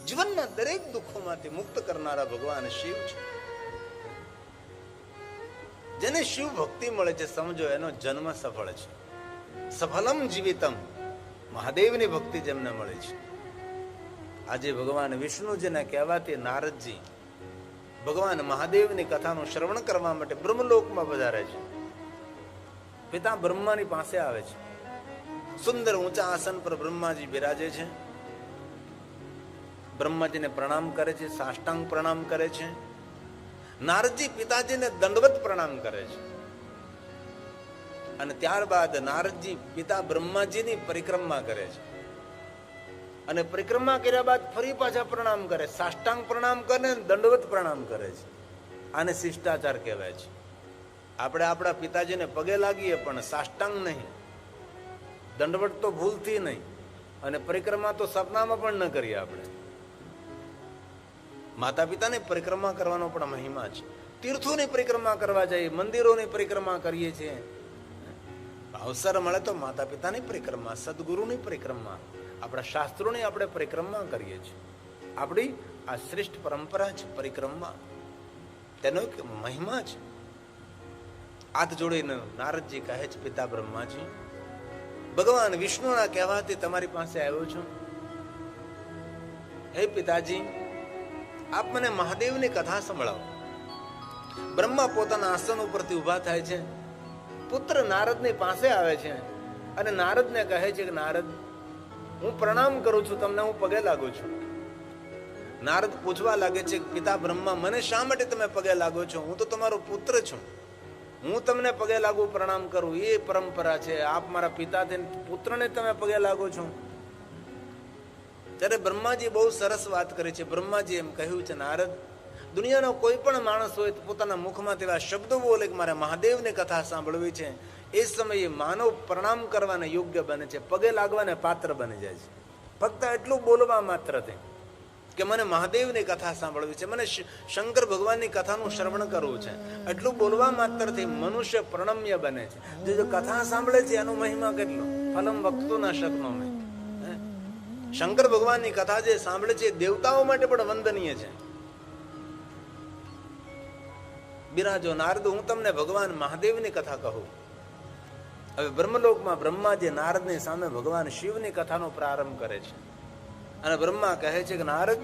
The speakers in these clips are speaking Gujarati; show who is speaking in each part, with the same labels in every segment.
Speaker 1: જીવનના દરેક દુઃખોમાંથી મુક્ત કરનારા ભગવાન શિવ છે. જેને શિવ ભક્તિ મળે છે સમજો એનો જન્મ સફળ છે. સફલમ જીવિતમ, મહાદેવની ભક્તિ જેમને મળે છે. આજે ભગવાન વિષ્ણુજીને કહેવાથી નારદજી ભગવાન મહાદેવની કથાનું શ્રવણ કરવા માટે બ્રહ્મલોકમાં પધારે છે. પિતા બ્રહ્માની પાસે આવે છે. સુંદર ઊંચા આસન પર બ્રહ્માજી બિરાજે છે. બ્રહ્માજીને પ્રણામ કરે છે, સાષ્ટાંગ પ્રણામ કરે છે. નારદજી પિતાજીને દંડવત પ્રણામ કરે છે. અને ત્યારબાદ નારદજી પિતા બ્રહ્માજીની પરિક્રમા કરે છે. અને પરિક્રમા કર્યા બાદ ફરી પાછા પ્રણામ કરે, સાષ્ટાંગ પ્રણામ કરે, દંડવત પ્રણામ કરે છે. આને શિષ્ટાચાર કહેવાય છે. આપણે આપણા પિતાજીને પગે લાગીએ પણ સાષ્ટાંગ નહીં, દંડવત તો ભૂલથી નહીં, અને પરિક્રમા તો સપનામાં પણ ન કરીએ. આપણે માતા પિતાની પરિક્રમા કરવાનો પણ મહિમા છે. તીર્થોની પરિક્રમા કરવા જઈએ, મંદિરોની પરિક્રમા કરીએ છીએ. અવસર મળે તો માતા પિતાની પરિક્રમા, સદગુરુની પરિક્રમા, આપણા શાસ્ત્રોની આપણે પરિક્રમા કરીએ છીએ. આપણી આ શ્રેષ્ઠ પરંપરા છે પરિક્રમા, તેનો એક મહિમા છે. હાથ જોડીને નારદજી કહે છે, પિતા બ્રહ્માજી, ભગવાન વિષ્ણુના કહેવાથી તમારી પાસે આવ્યો છું. હે પિતાજી, આપ મને મહાદેવની કથા સંભળાવો. બ્રહ્મા પોતાના આસન ઉપરથી ઉભા થાય છે, પુત્ર નારદની પાસે આવે છે અને નારદને કહે છે કે નારદ, હું પ્રણામ કરું છું તમને, હું પગે લાગુ છું. નારદ પૂછવા લાગે છે, પિતા બ્રહ્મા, મને શા માટે તમે પગે લાગો છો? હું તો તમારો પુત્ર છું, હું તમને પગે લાગુ, પ્રણામ કરું, એ પરંપરા છે. આપ મારા પિતા થઈને પુત્રને તમે પગે લાગો છો. ત્યારે બ્રહ્માજી બહુ સરસ વાત કરી છે. બ્રહ્માજી એમ કહ્યું છે, નારદ, દુનિયાનો કોઈ પણ માણસ હોય તો પોતાના મુખમાં તેવા શબ્દો બોલે કે મારે મહાદેવની કથા સાંભળવી છે, એ સમયે માનવ પ્રણામ કરવાને યોગ્ય બને છે, પગે લાગવાને પાત્ર બની જાય છે. ફક્ત એટલું બોલવા માત્રથી કે મને મહાદેવની કથા સાંભળવી છે, મને શંકર ભગવાનની કથાનું શ્રવણ કરવું છે, એટલું બોલવા માત્રથી મનુષ્ય પ્રણમ્ય બને છે. જો કથા સાંભળે છે એનો મહિમા કેટલો, ફલમ વક્તો ના શકનો મેં. શંકર ભગવાનની કથા જે સાંભળે છે દેવતાઓ માટે પણ વંદનીય છે. બિરાજો નારદ, હું તમને ભગવાન મહાદેવની કથા કહું. હવે બ્રહ્મલોકમાં બ્રહ્માજી નારદની સામે ભગવાન શિવની કથાનો પ્રારંભ કરે છે. અને બ્રહ્મા કહે છે કે નારદ,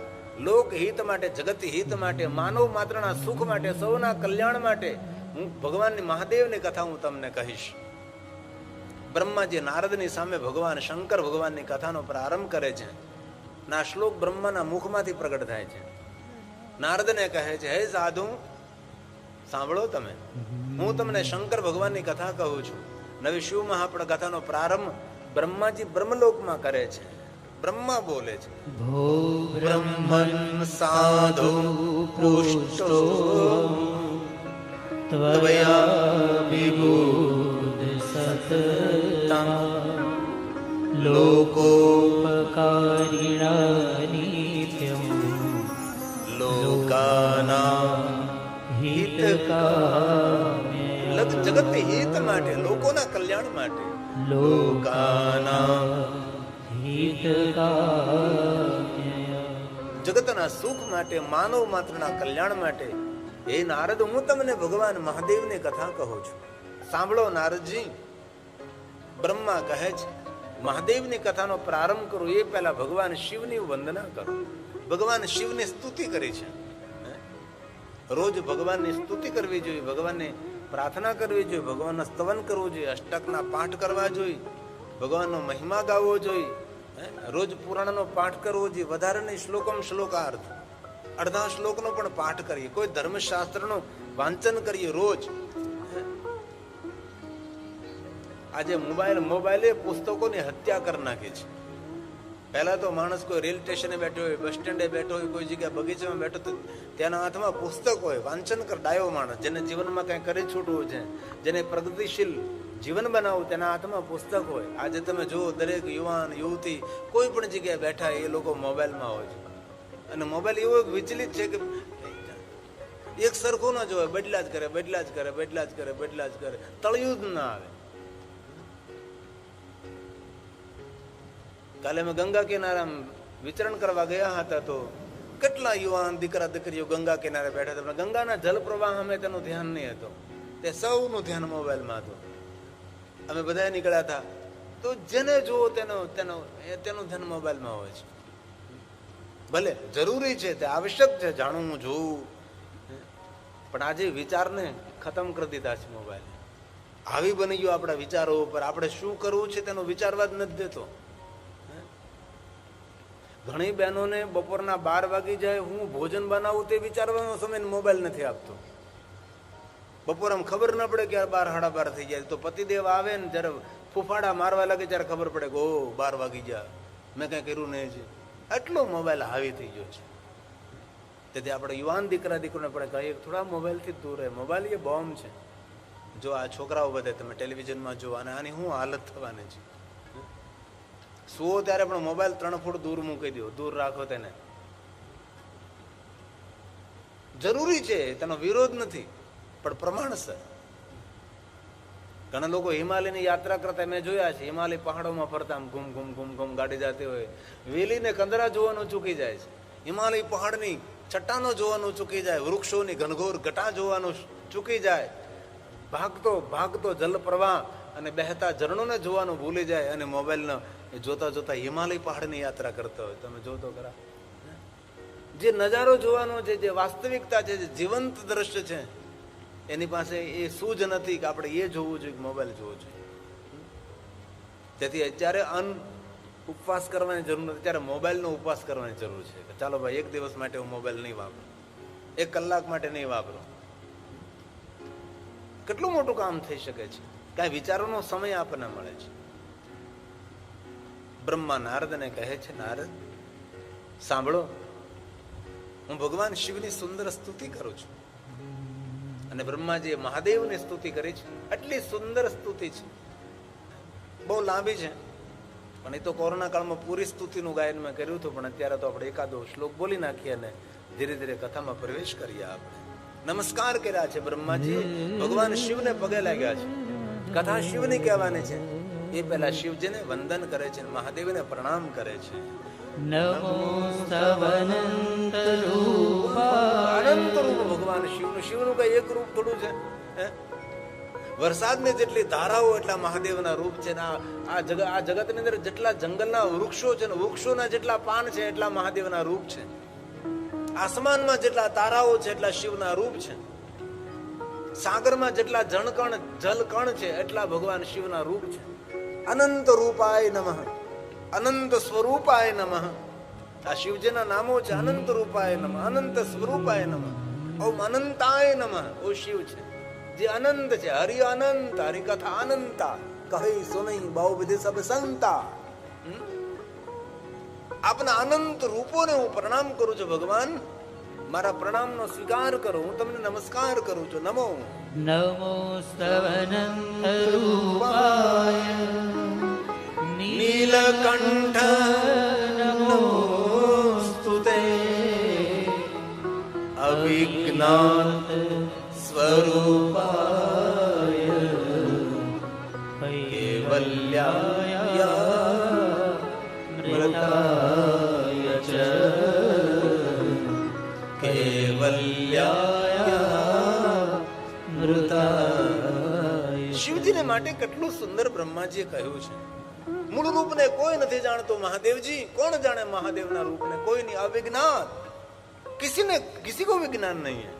Speaker 1: લોક હિત માટે, જગત હિત માટે, માનવ માત્રના સુખ માટે, સૌના કલ્યાણ માટે હું ભગવાનની મહાદેવની કથા હું તમને કહીશ. બ્રહ્માજી નારદની સામે ભગવાન શંકર ભગવાનની કથાનો પ્રારંભ કરે છે. ના શ્લોક બ્રહ્માના મુખમાંથી પ્રગટ થાય છે. નારદને કહે છે, હે સાધુ, સાંભળો તમે, હું તમને શંકર ભગવાનની કથા કહું છું. નવી શિવ મહાપણ કથાનો પ્રારંભ બ્રહ્માજી બ્રહ્મલોકમાં કરે છે. બ્રહ્મા બોલે છે, ભો બ્રહ્મન સાધુ પુષ્ટો ત્વયા વિબુધ સતતા લોકોપકારિણા નિત્યમ લોકાના હિતકામ્ય. જગત હિત માટે, લોકોના કલ્યાણ માટે, લોકાના જગતના સુખ માટે, માનવ માત્રના કલ્યાણ માટે. એ નારદ, હું તમને ભગવાન મહાદેવની કથા કહું છું, સાંભળો નારદજી. બ્રહ્મા કહે છે, મહાદેવની કથાનો પ્રારંભ કરું એ પહેલા ભગવાન શિવની વંદના કરો. ભગવાન શિવની સ્તુતિ કરી છે. રોજ ભગવાનની સ્તુતિ કરવી જોઈએ, ભગવાનની પ્રાર્થના કરવી જોઈએ, ભગવાનનું સ્તવન કરવું જોઈએ, અષ્ટકના પાઠ કરવા જોઈએ, ભગવાનનો મહિમા ગાવવો જોઈએ, રોજ પુરાણનો પાઠ કરવો જોઈએ. વધારે નહીં, શ્લોકમ શ્લોકાર્થ, અડધા શ્લોકનો પણ પાઠ કરીએ, કોઈ ધર્મશાસ્ત્રનું વાંચન કરીએ રોજ. આજે મોબાઈલે પુસ્તકોની હત્યા કરી નાખી છે. પહેલા તો માણસ કોઈ રેલ સ્ટેશને બેઠો હોય, બસ સ્ટેન્ડે બેઠો હોય, કોઈ જગ્યાએ બગીચામાં બેઠો તો તેના હાથમાં પુસ્તક હોય, વાંચન કર. ડાયો માણસ, જેને જીવનમાં કંઈ કરી છૂટવું છે, જેને પ્રગતિશીલ જીવન બનાવવું, તેના હાથમાં પુસ્તક હોય. આજે તમે જુઓ, દરેક યુવાન યુવતી કોઈ પણ જગ્યાએ બેઠા એ લોકો મોબાઈલમાં હોય છે. અને મોબાઈલ એવો વિચલિત છે કે એક સરખું ના જોવે, બદલા જ કરે, બદલા જ કરે, બદલા જ કરે, બદલા જ કરે, તળિયું જ ના આવે. કાલે અમે ગંગા કિનારા વિચરણ કરવા ગયા હતા તો કેટલા યુવાન દીકરા દીકરીઓ ગંગા કિનારે બેઠા હતા. ગંગાના જલ પ્રવાહ અમે તેનું ધ્યાન નહીં હતું, તે સૌનું ધ્યાન મોબાઈલમાં હતું. અમે બધા નીકળ્યા હતા તો જેને જુઓ તેનું ધ્યાન મોબાઈલમાં હોય છે. ભલે જરૂરી છે, તે આવશ્યક છે જાણવું જોવું, પણ આજે વિચારને ખતમ કરી દીધા છે મોબાઈલ. આવી બની ગયો આપણા વિચારો ઉપર. આપણે શું કરવું છે તેનો વિચારવા જ નથી દેતો. ઘણી બહેનોને બપોરના 12 વાગી જાય, હું ભોજન બનાવું તે વિચારવાનો સમય મોબાઈલ નથી આપતો. બપોર આમ ખબર ન પડે કે 12 સાડા 12 થઈ જાય તો પતિદેવ આવે ને જયારે ફૂફાડા મારવા લાગે ત્યારે ખબર પડે કે ઓ 12 વાગી ગયા, મેં કઈ કર્યું નહીં છે. એટલો મોબાઈલ હાવી થઈ ગયો છે. તેથી આપણે યુવાન દીકરા દીકરીને આપણે કહીએ થોડા મોબાઈલથી દૂર રહે. મોબાઈલ એ બોમ્બ છે. જો આ છોકરાઓ બધે તમે ટેલિવિઝનમાં જો, અને આની શું હાલત થવાની છે. સુવો ત્યારે પણ મોબાઈલ 3 ફૂટ દૂર મૂકી દો, દૂર રાખો તેને. જરૂરી છે, તેનો વિરોધ નથી, પણ પ્રમાણસર. ઘણા લોકો હિમાલયની યાત્રા કરતા મેં જોયા છે, હિમાલય પહાડોમાં ફરતા ઘૂમ ઘૂમ ઘૂમ ઘૂમ ગાડી જતી હોય, વેલીને કંદરા જોવાનું ચૂકી જાય છે. હિમાલય પહાડની ચટ્ટાનો જોવાનું ચૂકી જાય, વૃક્ષોની ઘનઘોર ઘટા જોવાનું ચૂકી જાય, ભાગતો ભાગતો જલ પ્રવાહ અને બહેતા ઝરણોને જોવાનું ભૂલી જાય, અને મોબાઈલનો જોતા જોતા હિમાલય પહાડની યાત્રા કરતા હોય. તમે જોતો ખરા, જે નજારો જોવાનો છે, જે વાસ્તવિકતા છે, જે જીવંત દ્રશ્ય છે, એની પાસે એ સૂઝ નથી કે આપણે એ જોવું જોઈએ, મોબાઈલ જોવો જોઈએ. તેથી અત્યારે ઉપવાસ કરવાની જરૂર નથી, ત્યારે મોબાઈલનો ઉપવાસ કરવાની જરૂર છે. ચાલો ભાઈ, 1 દિવસ માટે હું મોબાઈલ નહીં વાપરું, 1 કલાક માટે નહીં વાપરું. કેટલું મોટું કામ થઈ શકે છે. કઈ વિચારોનો સમય આપણને મળે છે. બ્રહ્મા નારદને કહે છે, નારદ સાંભળો, હું ભગવાન શિવની સુંદર સ્તુતિ કરું છું. અને બ્રહ્માજીએ મહાદેવની સ્તુતિ કરી છે. આટલી સુંદર સ્તુતિ છે, બહુ લાંબી છે, પણ એ તો કોરોના કાળમાં પૂરી સ્તુતિનું ગાયન મેં કર્યું હતું. પણ અત્યારે તો આપણે એકાદો શ્લોક બોલી નાખીએ અને ધીરે ધીરે કથામાં પ્રવેશ કરીએ. આપણે નમસ્કાર કર્યા છે બ્રહ્માજી, ભગવાન શિવને પગે લાગ્યા છે. કથા શિવની કહેવાની છે. એ પહેલા શિવજીને વંદન કરે છે, મહાદેવને પ્રણામ કરે છે.
Speaker 2: નમો અનંત રૂપા,
Speaker 1: અનંત રૂપ ભગવાન શિવનું. શિવનું કઈ એક રૂપ થોડું છે? વરસાદની જેટલી ધારાઓ એટલા મહાદેવના રૂપ છે. આ જગતની અંદર જેટલા જંગલના વૃક્ષો છે ને, વૃક્ષોના જેટલા પાન છે એટલા મહાદેવના રૂપ છે. આસમાનમાં જેટલા તારાઓ છે એટલા શિવના રૂપ છે. સાગરમાં જેટલા જલકણ છે એટલા ભગવાન શિવના રૂપ છે. અનંત રૂપાય નમઃ, અનંત સ્વરૂપાય નમઃ. આ શિવજીના નામો છે. અનંત રૂપાય નમઃ, અનંત સ્વરૂપાય નમઃ, ઓમ અનંતાય નમઃ. ઓ શિવ છે જે અનંત છે. હરિ અનંત, હરિકથા અનંતા, કહી સુનઈ બહુ વિધિ સબ સંતા. આપના અનંત રૂપોને હું પ્રણામ કરું છું ભગવાન. મારા પ્રણામનો સ્વીકાર કરો. હું તમને નમસ્કાર કરું છું. નમો
Speaker 2: નમો અનંત રૂપાય
Speaker 1: નીલકંઠ નમોસ્તુતે અવિજ્ઞાત સ્વરૂપાય કૈવલ્યાય મૃતાય ચ કૈવલ્યાય મૃતાય. શિવજીને માટે કેટલું સુંદર બ્રહ્માજીએ કહ્યું છે. મૂળ રૂપને કોઈ નથી જાણતો. મહાદેવજી કોણ જાણે મહાદેવના રૂપને? કોઈ નહીં. અવિજ્ઞાત, કિસી કો વિજ્ઞાન નહીં है.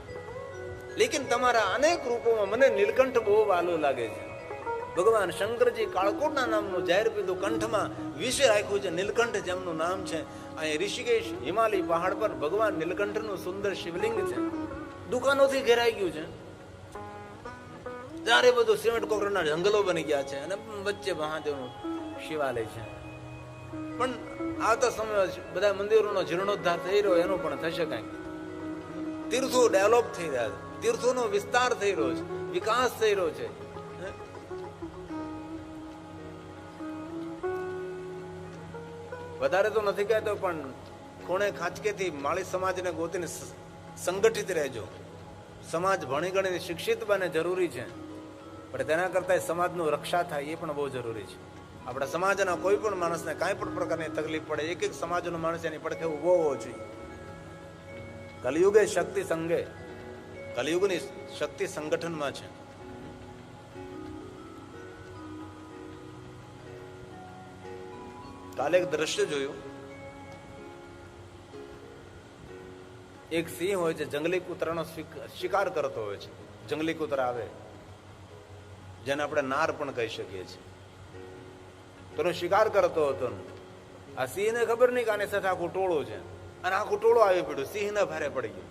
Speaker 1: લેકિન તમારા અનેક રૂપોમાં મને નીલકંઠ બહુ વાલો લાગે છે. ભગવાન શંકરજી કાળકોટના નામનું જાહેર પીધું, કંઠમાં વિશે રાખ્યું છે નીલકંઠ, જેમનું નામ છે. અહીં ઋષિકેશ હિમાલય પહાડ પર ભગવાન નીલકંઠનું સુંદર શિવલિંગ છે. દુકાનોથી ઘેરાઈ ગયું છે. ત્યારે બધું સિમેન્ટ કોકરના જંગલો બની ગયા છે અને વચ્ચે મહાદેવનું શિવાલય છે. પણ આવતા સમય બધા મંદિરોનો જીર્ણોદ્ધાર થઈ રહ્યો, એનો પણ થશે કંઈક. તીર્થો ડેવલપ થઈ રહ્યા છે, તીર્થોનો વિસ્તાર થઈ રહ્યો છે, વિકાસ થઈ રહ્યો છે. વધારે તો નથી કહેતો, પણ કોણે ખાંચકેથી માળી સમાજને ગોતીને સંગઠિત રહેજો. સમાજ ભણી ગણીને શિક્ષિત બને જરૂરી છે, પણ તેના કરતા સમાજનું રક્ષા થાય એ પણ બહુ જરૂરી છે. આપણા સમાજના કોઈ પણ માણસને કાંઈ પણ પ્રકારની તકલીફ પડે, એક એક સમાજનો માણસ એની પડખે ઉભો હોવો જોઈએ. કલિયુગે શક્તિ સંગે, કલિયુગની શક્તિ સંગઠનમાં છે. કાલે એક દ્રશ્ય જોયું. એક સિંહ હોય છે, જંગલી કૂતરાનો શિકાર કરતો હોય છે. જંગલી કૂતરા આવે જેને આપણે નાર પણ કહી શકીએ છીએ, તેનો શિકાર કરતો હતો. આ સિંહને ખબર નહીં કે આની સાથે આખું ટોળું છે, અને આખું ટોળું આવી પડ્યું, સિંહને ભારે પડી ગયું.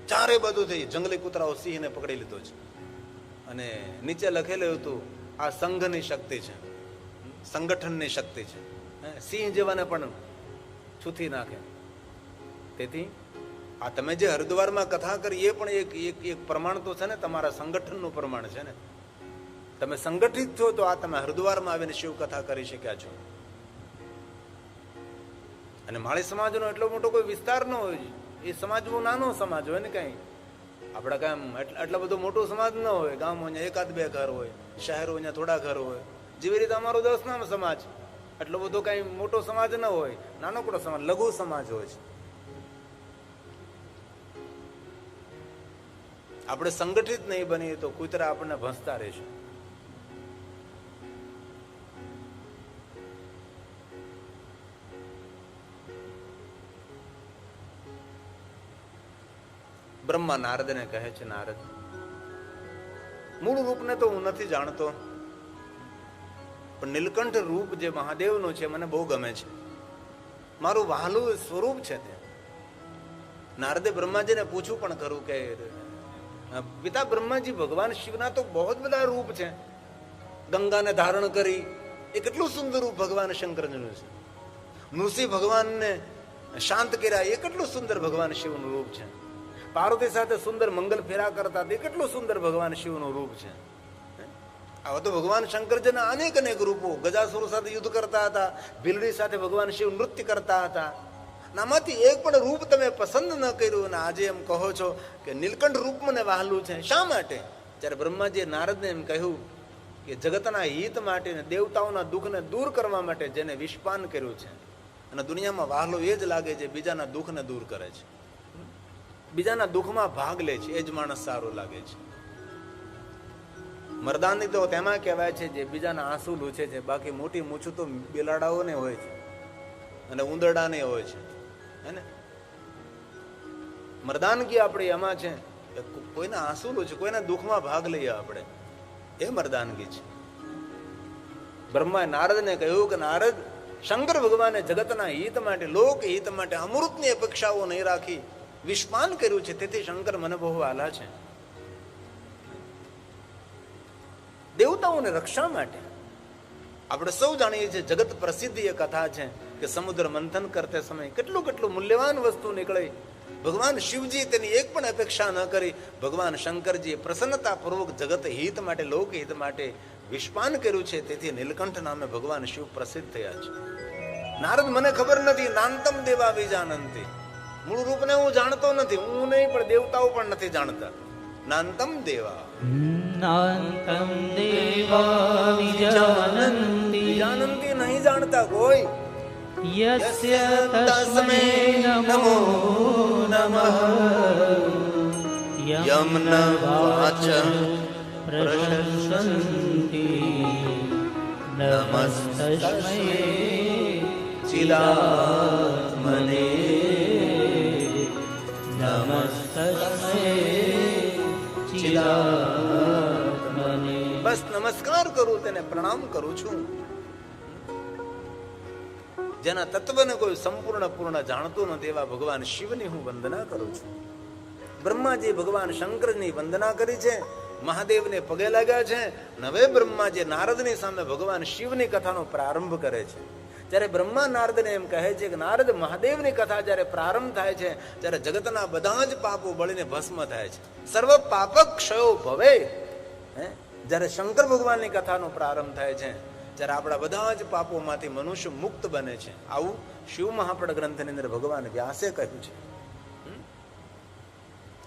Speaker 1: ચારે બધું થઈ, જંગલી કૂતરાઓ સિંહને પકડી લીધો છે. અને નીચે લખેલું હતું આ સંઘની શક્તિ છે, સંગઠનની શક્તિ છે. સિંહ જેવાને પણ છૂથી નાખે. તેથી આ તમે જે હરિદ્વારમાં કથા કરી એ પણ એક પ્રમાણ તો છે ને, તમારા સંગઠનનું પ્રમાણ છે ને. તમે સંગઠિત છો તો આ તમે હરિદ્વારમાં આવીને શિવ કથા કરી શક્યા છો. અને માળી સમાજનો એટલો મોટો કોઈ વિસ્તાર ન હોય, એ સમાજ બહુ નાનો સમાજ હોય ને. કઈ આપડા કામ એટલો બધો મોટો સમાજ ન હોય. ગામ હોય એકાદ બે ઘર હોય, શહેરો અહીંયા થોડા ઘર હોય. જેવી રીતે અમારો 10 નામ સમાજ, એટલો બધો કઈ મોટો સમાજ ન હોય, નાનકડો સમાજ, લઘુ સમાજ હોય છે. આપણે સંગઠિત નહીં બનીએ તો કૂતરા આપણને ભસતા રહેશે. બ્રહ્મા નારદને કહે છે, નારદ, મૂળ રૂપને તો હું નથી જાણતો, પણ નીલકંઠ રૂપ જે મહાદેવનું છે મને બહુ ગમે છે. મારું વહાલું સ્વરૂપ છે તે. નારદે બ્રહ્માજીને પૂછ્યું પણ ખરું કે પિતા બ્રહ્માજી, ભગવાન શિવના તો બહુ જ બધા રૂપ છે. ગંગાને ધારણ કરી એ કેટલું સુંદર રૂપ ભગવાન શંકરજીનું છે. નૃસિંહ ભગવાનને શાંત કર્યા એ કેટલું સુંદર ભગવાન શિવનું રૂપ છે. પાર્વતી સાથે સુંદર મંગલ ફેરા કરતા એ કેટલું સુંદર ભગવાન શિવનું રૂપ છે. આવા તો ભગવાન શંકરજીના અનેક અનેક રૂપો. ગજાસુર સાથે યુદ્ધ કરતા હતા, ભીલડી સાથે ભગવાન શિવ નૃત્ય કરતા હતા. આમાંથી એક પણ રૂપ તમે પસંદ ન કર્યું, અને આજે એમ કહો છો કે નીલકંઠ રૂપ મને વહાલું છે. શા માટે? ત્યારે બ્રહ્માજીએ નારદને એમ કહ્યું કે જગતના હિત માટે ને દેવતાઓના દુઃખને દૂર કરવા માટે જેને વિષપાન કર્યું છે, અને દુનિયામાં વહાલો એ જ લાગે છે બીજાના દુઃખને દૂર કરે છે, બીજાના દુઃખમાં ભાગ લે છે, એ જ માણસ સારો લાગે છે. મરદાની તો તેમાં કહેવાય છે જે બીજાના આંસુ લૂછે છે. બાકી મોટી મૂછું તો બિલાડાઓને હોય છે અને ઉંદરડાને હોય છે, હે ને. મરદાનગી આપણી એમાં છે કોઈના આંસુ લૂછે, કોઈના દુઃખમાં ભાગ લઈએ આપણે, એ મરદાનગી છે. બ્રહ્માએ નારદને કહ્યું કે નારદ, શંકર ભગવાને જગતના હિત માટે, લોક હિત માટે અમૃતની અપેક્ષાઓ નહીં રાખી વિષપાન કર્યું છે. તેથી શંકર મને બહુ આલા છે. દેવતાઓને રક્ષા માટે. આપણે સૌ જાણીએ છીએ જગત પ્રસિદ્ધ એ કથા છે કે સમુદ્ર મંથન કરતે સમય કેટલું કેટલું મૂલ્યવાન વસ્તુ નીકળી. ભગવાન શિવજી તેની એક પણ અપેક્ષા ન કરી. ભગવાન શંકરજીએ પ્રસન્નતાપૂર્વક જગત હિત માટે, લોક હિત માટે વિષપાન કર્યું છે. તેથી નીલકંઠ નામે ભગવાન શિવ પ્રસિદ્ધ થયા છે. નારદ, મને ખબર નથી. નાંતમ દેવા વિજાનંતી. મૂળ રૂપને હું જાણતો નથી. હું નહીં, પણ દેવતાઓ પણ નથી જાણતા. નાંતમ દેવા,
Speaker 2: નાંતમ દેવા વિજાનંતિ,
Speaker 1: વિજાનંતિ નહીં જાણતા કોઈ.
Speaker 2: યસ્ય તસ્મૈ નમો નમઃ યમ ન વાચ પ્રશંસન્તિ નમસ્તસ્મૈ ચિદાત્મને નમસ્તસ્મૈ ચિદાત્મને.
Speaker 1: બસ નમસ્કાર કરું, તેને પ્રણામ કરું છું. જેના તત્વને કોઈ સંપૂર્ણ પૂર્ણ જાણતું નથી એવા ભગવાન શિવની હું વંદના કરું છું. બ્રહ્માજી ભગવાન શંકરની વંદના કરી છે, મહાદેવને પગે લાગ્યા છે. હવે બ્રહ્માજી નારદની સામે ભગવાન શિવની કથાનો પ્રારંભ કરે છે. ત્યારે બ્રહ્મા નારદને એમ કહે છે કે નારદ, મહાદેવની કથા જ્યારે પ્રારંભ થાય છે ત્યારે જગતના બધા જ પાપો બળીને ભસ્મ થાય છે. સર્વ પાપ ક્ષયો ભવે. જ્યારે શંકર ભગવાનની કથાનો પ્રારંભ થાય છે ત્યારે આપણા બધા જ પાપોમાંથી મનુષ્ય મુક્ત બને છે. આવું શિવ મહાપડ ગ્રંથની અંદર ભગવાન વ્યાસે કહ્યું છે.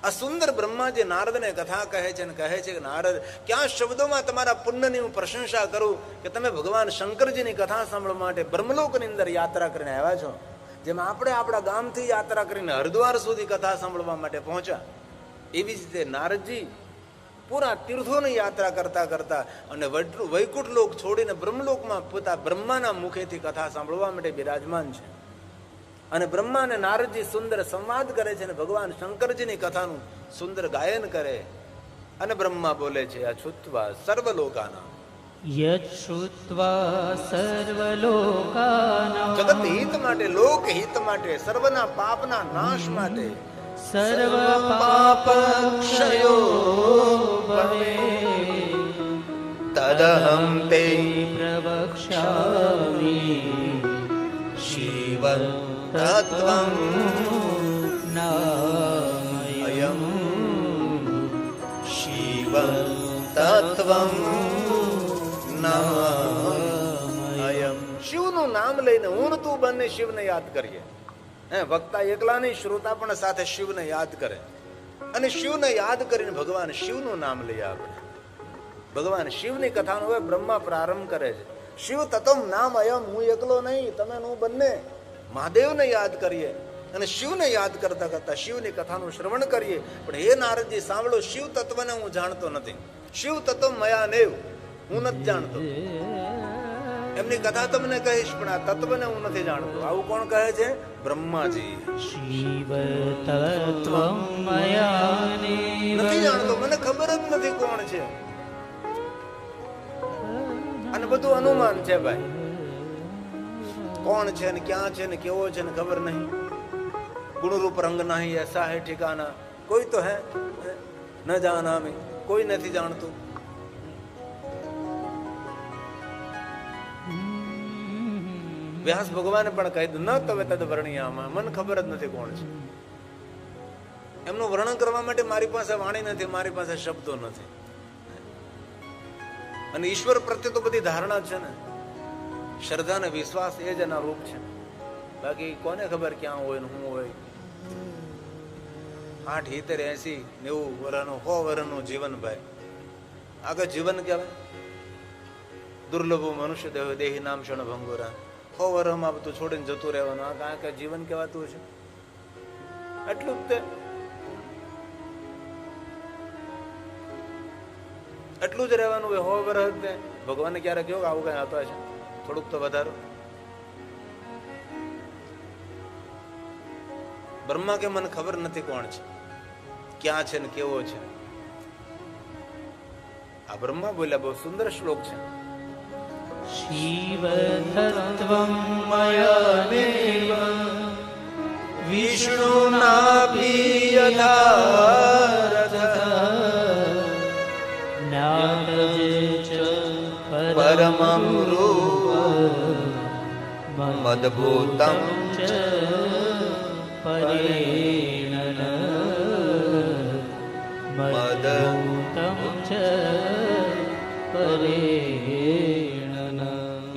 Speaker 1: આ સુંદર બ્રહ્માજી નારદને કથા કહે છે અને કહે છે કે નારદ ક્યાં શબ્દોમાં તમારા પુણ્યની હું પ્રશંસા કરું કે તમે ભગવાન શંકરજીની કથા સાંભળવા માટે બ્રહ્મલોકની અંદર યાત્રા કરીને આવ્યા છો. જેમ આપણે આપણા ગામથી યાત્રા કરીને હરિદ્વાર સુધી કથા સાંભળવા માટે પહોંચ્યા, એવી જ રીતે નારદજી પૂરા તીર્થોની યાત્રા કરતા કરતા અને વૈકુંઠ લોક છોડીને બ્રહ્મલોકમાં પોતા બ્રહ્માના મુખેથી કથા સાંભળવા માટે બિરાજમાન છે. અને બ્રહ્મા અને નારદજી સુંદર સંવાદ કરે છે અને ભગવાન શંકરજીની કથાનું સુંદર ગાયન કરે. અને બ્રહ્મા બોલે છે અછુત્વા સર્વલોકાના
Speaker 2: યચ્છુત્વા સર્વલોકાનાં
Speaker 1: જગત હિત માટે, લોક હિત માટે, સર્વના પાપના નાશ માટે
Speaker 2: સર્વ પાપ ક્ષયો ભવે
Speaker 1: તદહં તે
Speaker 2: પ્રવક્ષ્યામિ
Speaker 1: શિવ તત્વં નામયં શિવ તત્વં નામયં. શિવનું નામ લઈને હું તું બંને શિવને યાદ કરીએ. વક્તા એકલા નહીં, શ્રોતા પણ સાથે શિવને યાદ કરે. અને શિવને યાદ કરીને ભગવાન શિવનું નામ લઈએ આપણે. ભગવાન શિવની કથાનો હવે બ્રહ્મા પ્રારંભ કરે છે. શિવ તત્વમ નામ અયમ, હું એકલો નહીં, તમે હું બંને મહાદેવને યાદ કરીએ અને શિવને યાદ કરતા કરતા શિવની કથાનું શ્રવણ કરીએ. પણ હે નારદજી સાંભળો, શિવ તત્વને હું જાણતો નથી. શિવ તત્વ મયા નેવ, હું નથી જાણતો. એમની કથા તમને કહીશ પણ આ તત્વને હું નથી જાણતો. આવું કોણ કહે છે? બ્રહ્માજી.
Speaker 2: શિવ તત્વં મયા
Speaker 1: નથી જાણતો, મને ખબર જ નથી કોણ છે. અને બધું અનુમાન છે ભાઈ, કોણ છે ને ક્યાં છે ને કેવો છે ને ખબર નહીં. ગુણરૂપ રંગ નહીં એસા હે ઠિકાના, કોઈ તો હે ન જાના મેં, કોઈ નથી જાણતું. વ્યાસ ભગવાને પણ કહી દીધું ન તવે તદ વર્ણિયામાં, મને ખબર જ નથી કોણ છે. એમનું વર્ણન કરવા માટે મારી પાસે વાણી નથી, મારી પાસે શબ્દો નથી. અને ઈશ્વર પ્રત્યે તો બધી ધારણા છે ને, શ્રદ્ધા અને વિશ્વાસ એ જ એના રૂપ છે. બાકી કોને ખબર ક્યાં હોય ને શું હોય. 60, 70, 80, 90 વર્ષનું 100 વર્ષનું જીવન ભાઈ, આગળ જીવન કહેવાય. દુર્લભો મનુષ્ય દેહ દેહી નામ ક્ષણ ભંગુરા. 100 વર્ષમાં બધું છોડીને જતું રહેવાનું, આ કાંઈ જીવન કહેવાતું છે? એટલું જ તે, એટલું જ રહેવાનું હોય. 100 વર્ષ તે ભગવાનને ક્યારે કહ્યું આવું કઈ હતો છે? થોડુંક તો વધારો. બ્રહ્મા કે મને ખબર નથી કોણ છે, ક્યાં છે ને કેવો છે. આ બ્રહ્મા બોલ્યા, બહુ સુંદર શ્લોક છે.
Speaker 2: શિવ તત્વં મયાનેવ વિષ્ણુનાભિયથારથઃ જ્ઞાતજે ચ પરમં રૂપં મદભૂતં ચ પરેણન મદભૂતં ચ પરેણન.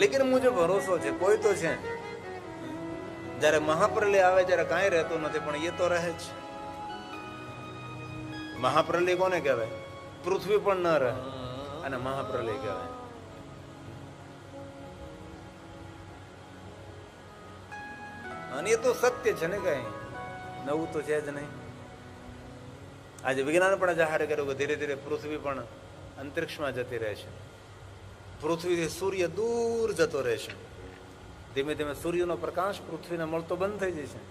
Speaker 1: લેકિન મુજે ભરોસો છે, કોઈ તો છે. જયારે મહાપ્રલય આવે ત્યારે કાંઈ રહેતું નથી, પણ એ તો રહે જ. મહાપ્રલય કોને કહેવાય? પૃથ્વી પણ ન રહે અને મહાપ્રલય કહેવાય. અને એ તો સત્ય છે ને, કઈ નવું તો છે જ નહીં. આજે વિજ્ઞાન પણ જાહેર કર્યું કે ધીરે ધીરે પૃથ્વી પણ અંતરિક્ષમાં જતી રહે છે. પૃથ્વીથી સૂર્ય દૂર જતો રહેશે. ધીમે ધીમે સૂર્યનો પ્રકાશ પૃથ્વીને મળતો બંધ થઈ જશે.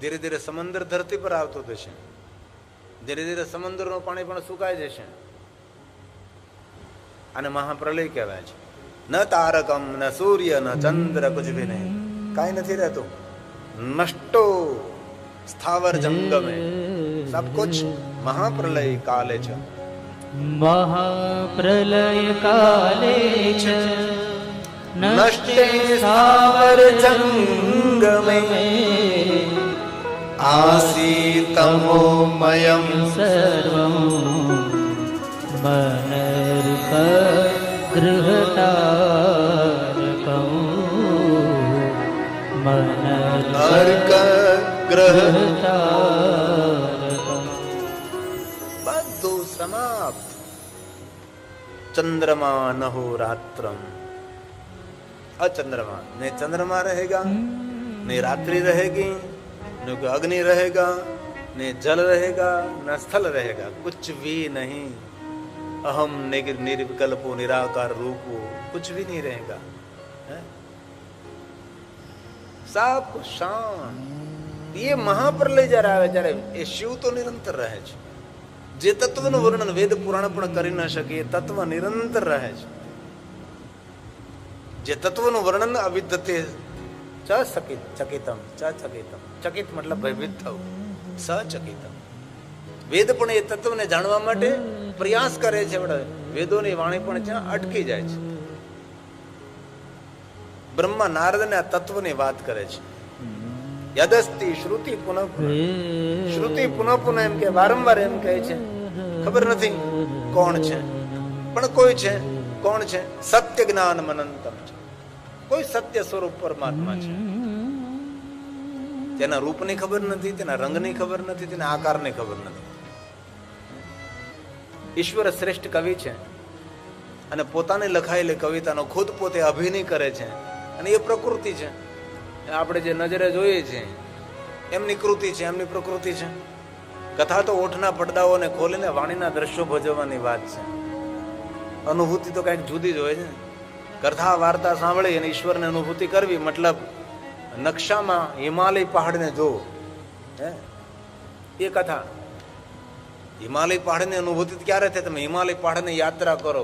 Speaker 1: ધીરે ધીરે સમંદર ધરતી પર આવતો થશે. ધીરે ધીરે સમુદ્રનું પાણી પણ સુકાઈ જશે. અને મહાપ્રલય કહેવાય છે. ન તારકમ ન સૂર્ય ન ચંદ્ર કુછ ભી નહીં, કાંઈ નથી રહેતું. નષ્ટો સ્થાવર જંગમે સબ કુછ મહાપ્રલય કાલે છે.
Speaker 2: મહાપ્રલય કાલે ચ
Speaker 1: નષ્ટે સ્થાવર જંગમે આસીતમોમયં
Speaker 2: સર્વં મનર્ક ગૃહતારકં મનર્ક
Speaker 1: ગ્રહ
Speaker 2: તારકમ
Speaker 1: બધું સમાપ્ત. चंद्रमा नहो रात्रम, अचंद्रमा, न चंद्रमा रहेगा, न रात्रि रहेगी, न कोई अग्नि रहेगा, न जल रहेगा, न स्थल रहेगा, कुछ भी नहीं. अहम निर्विकल्पो निराकार रूपो, कुछ भी नहीं रहेगा. सब कुछ शांत. ये महाप्रलय जયારે આવે ત્યારે એ શિવ તો નિરંતર રહે છે. જે તત્વનું વર્ણન વેદ પુરાણ પણ કરી ન શકે એ તત્વ નિરંતર રહે છે. જે તત્વનું વર્ણન અવિદ્યતે ચકિતમ ચકિત મતલબ ભયભીત થવું, સચકિતમ. વેદ પણ એ તત્વને જાણવા માટે પ્રયાસ કરે છે. વેદોની વાણી પણ ત્યાં અટકી જાય છે. બ્રહ્મા નારદને આ તત્વની વાત કરે છે. યદસ્તિ શ્રુતિ પુનઃ શ્રુતિ પુનઃ પુનઃ એમ કે વારંવાર એમ કહે છે ખબર નથી કોણ છે, પણ કોઈ છે. કોણ છે? સત્ય જ્ઞાન અનંતમ છે. કોઈ સત્ય સ્વરૂપ પરમાત્મા છે. તેના રૂપની ખબર નથી, તેના રંગની ખબર નથી, તેના આકારની ખબર નથી. ઈશ્વર શ્રેષ્ઠ કવિ છે અને પોતાની લખાયેલી કવિતાનો ખુદ પોતે અભિનય કરે છે. અને એ પ્રકૃતિ છે. આપણે જે નજરે જોઈએ છીએ એમની કૃતિ છે, એમની પ્રકૃતિ છે. કથા તો ઓઠના પડદાઓને ખોલીને વાણીના દ્રશ્યો ભજવવાની વાત છે. અનુભૂતિ તો કઈક જુદી જ હોય છે. કથા વાર્તા સાંભળી અને ઈશ્વરની અનુભૂતિ કરવી મતલબ નકશામાં હિમાલય પહાડને જોવો. એ કથા. હિમાલય પહાડની અનુભૂતિ ક્યારે થાય? તમે હિમાલય પહાડની યાત્રા કરો.